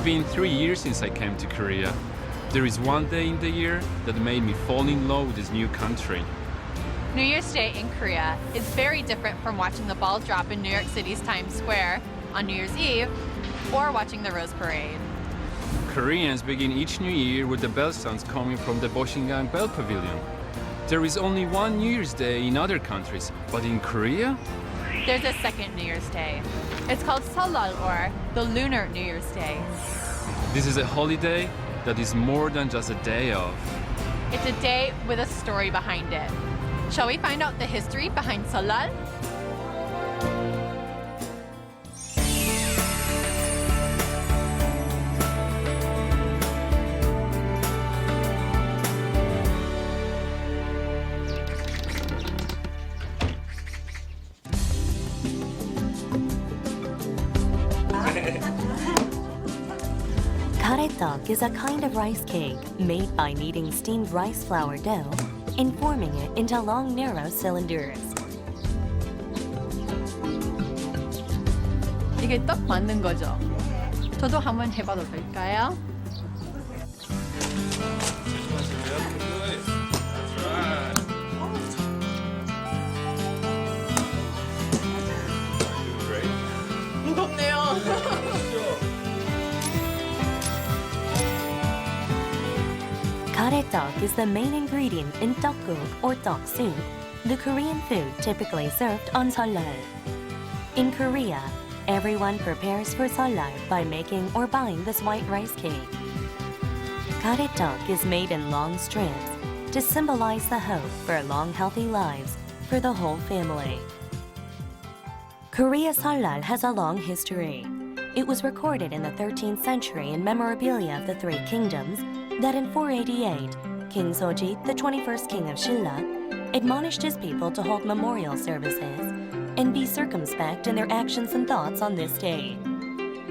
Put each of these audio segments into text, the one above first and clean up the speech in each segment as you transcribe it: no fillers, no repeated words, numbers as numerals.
been 3 years since I came to Korea. There is one day in the year that made me fall in love with this new country. New Year's Day in Korea is very different from watching the ball drop in New York City's Times Square on New Year's Eve or watching the Rose Parade. Koreans begin each new year with the bell sounds coming from the Boshingang Bell Pavilion. There is only one New Year's Day in other countries, but in Korea, There's a second New Year's Day. It's called Seollal, or the Lunar New Year's Day. this is a holiday that is more than just a day off. It's a day with a story behind it. Shall we find out the history behind Seollal? Karetok is a kind of rice cake made by kneading steamed rice flour dough and forming it into long, narrow cylinders. 이게 떡 만든 거죠? 저도 한번 해봐도 될까요? 무겁네요. Karetok is the main ingredient in tteokguk or tteok soup, the Korean food typically served on Seollal. In Korea, everyone prepares for Seollal by making or buying this white rice cake. Karetok is made in long strips to symbolize the hope for long, healthy lives for the whole family. Korea's Seollal has a long history. It was recorded in the 13th century in memorabilia of the Three Kingdoms that in 488, King Sojit, the 21st king of Silla, admonished his people to hold memorial services and be circumspect in their actions and thoughts on this day.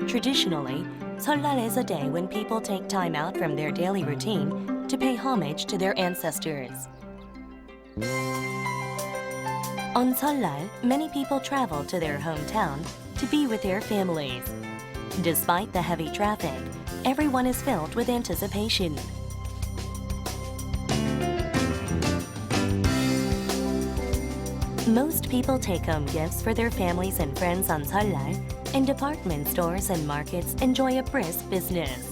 Traditionally, Seollal is a day when people take time out from their daily routine to pay homage to their ancestors. On Seollal, many people travel to their hometown to be with their families. Despite the heavy traffic, everyone is filled with anticipation. Most people take home gifts for their families and friends on Seollal, and department stores and markets enjoy a brisk business.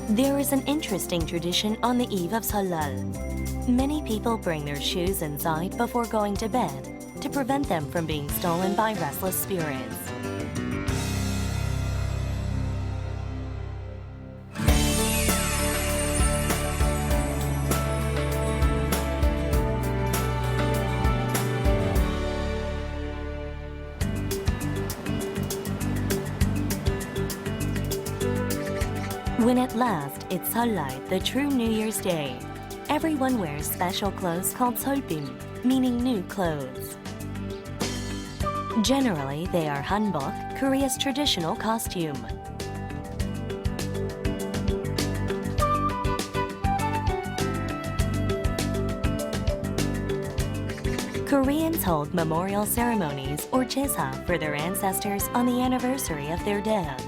There is an interesting tradition on the eve of Seollal. Many people bring their shoes inside before going to bed to prevent them from being stolen by restless spirits. When at last it's Seollal, the true New Year's Day, everyone wears special clothes called seolbim, meaning new clothes. Generally, they are hanbok, Korea's traditional costume. Koreans hold memorial ceremonies or jesa for their ancestors on the anniversary of their death.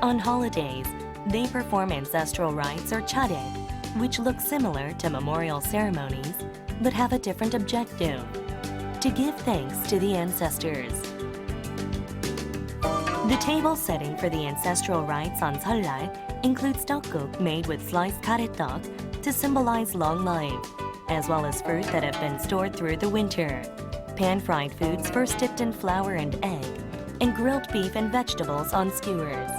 On holidays, they perform ancestral rites or charet, which look similar to memorial ceremonies but have a different objective: to give thanks to the ancestors. The table setting for the ancestral rites on Seollal includes tteokguk made with sliced karetok to symbolize long life, as well as fruit that have been stored through the winter, pan-fried foods first dipped in flour and egg, and grilled beef and vegetables on skewers.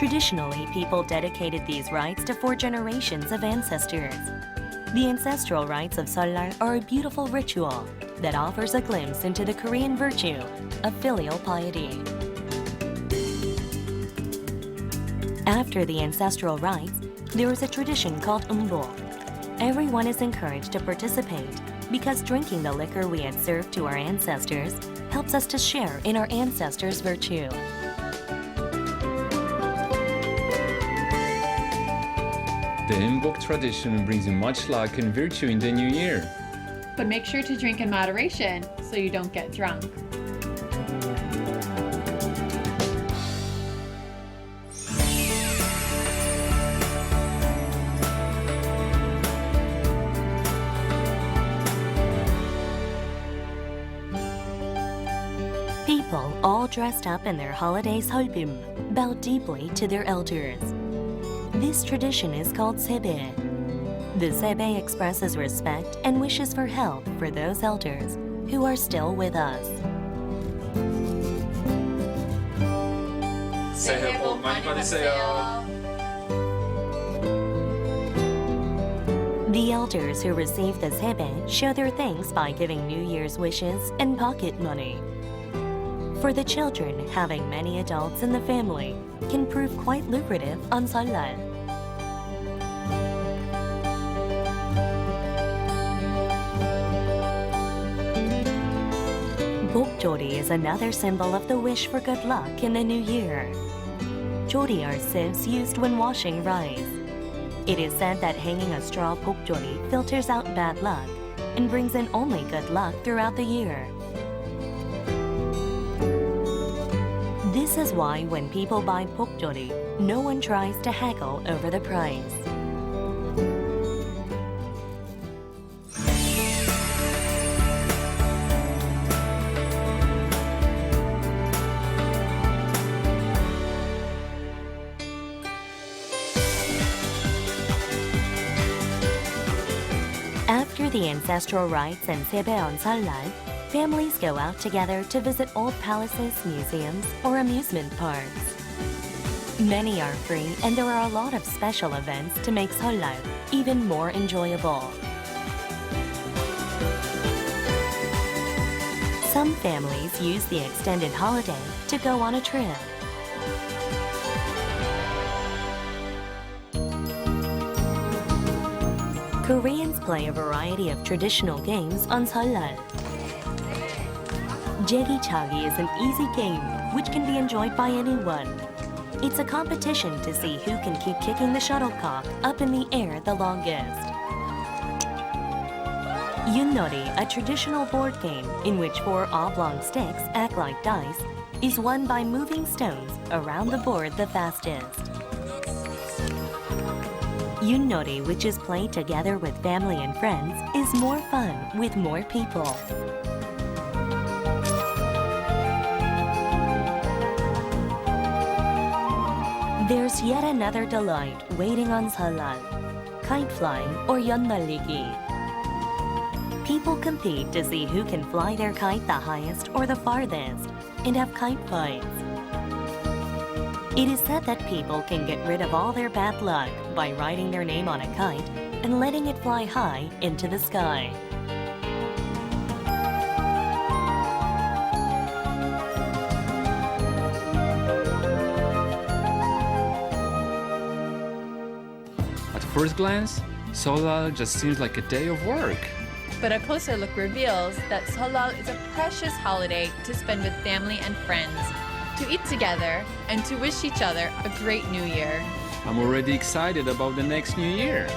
Traditionally, people dedicated these rites to 4 generations of ancestors. The ancestral rites of Seollal are a beautiful ritual that offers a glimpse into the Korean virtue of filial piety. After the ancestral rites, there is a tradition called umbo. Everyone is encouraged to participate because drinking the liquor we had served to our ancestors helps us to share in our ancestors' virtue. The Mbok tradition brings you much luck and virtue in the new year. But make sure to drink in moderation so you don't get drunk. People, all dressed up in their holiday seolbim, bow deeply to their elders. This tradition is called sebe. The sebe expresses respect and wishes for health for those elders who are still with us. 새해 복 많이 받으세요. The elders who receive the sebe show their thanks by giving New Year's wishes and pocket money. For the children, having many adults in the family can prove quite lucrative on Seollal. Bokjori is another symbol of the wish for good luck in the new year. Jori are sieves used when washing rice. It is said that hanging a straw bokjori filters out bad luck and brings in only good luck throughout the year. This is why when people buy bokjori, no one tries to haggle over the price. After the ancestral rites and sebe on Seollal, families go out together to visit old palaces, museums, or amusement parks. Many are free, and there are a lot of special events to make Seollal even more enjoyable. Some families use the extended holiday to go on a trip. Koreans play a variety of traditional games on Seollal. Jegichagi is an easy game which can be enjoyed by anyone. It's a competition to see who can keep kicking the shuttlecock up in the air the longest. Yunnori, a traditional board game in which 4 oblong sticks act like dice, is won by moving stones around the board the fastest. Yunnori, which is played together with family and friends, is more fun with more people. There's yet another delight waiting on Seollal, kite flying or yeonnaligi. People compete to see who can fly their kite the highest or the farthest and have kite fights. It is said that people can get rid of all their bad luck by writing their name on a kite and letting it fly high into the sky. At first glance, Seollal just seems like a day of work. But a closer look reveals that Seollal is a precious holiday to spend with family and friends, to eat together, and to wish each other a great new year. I'm already excited about the next new year.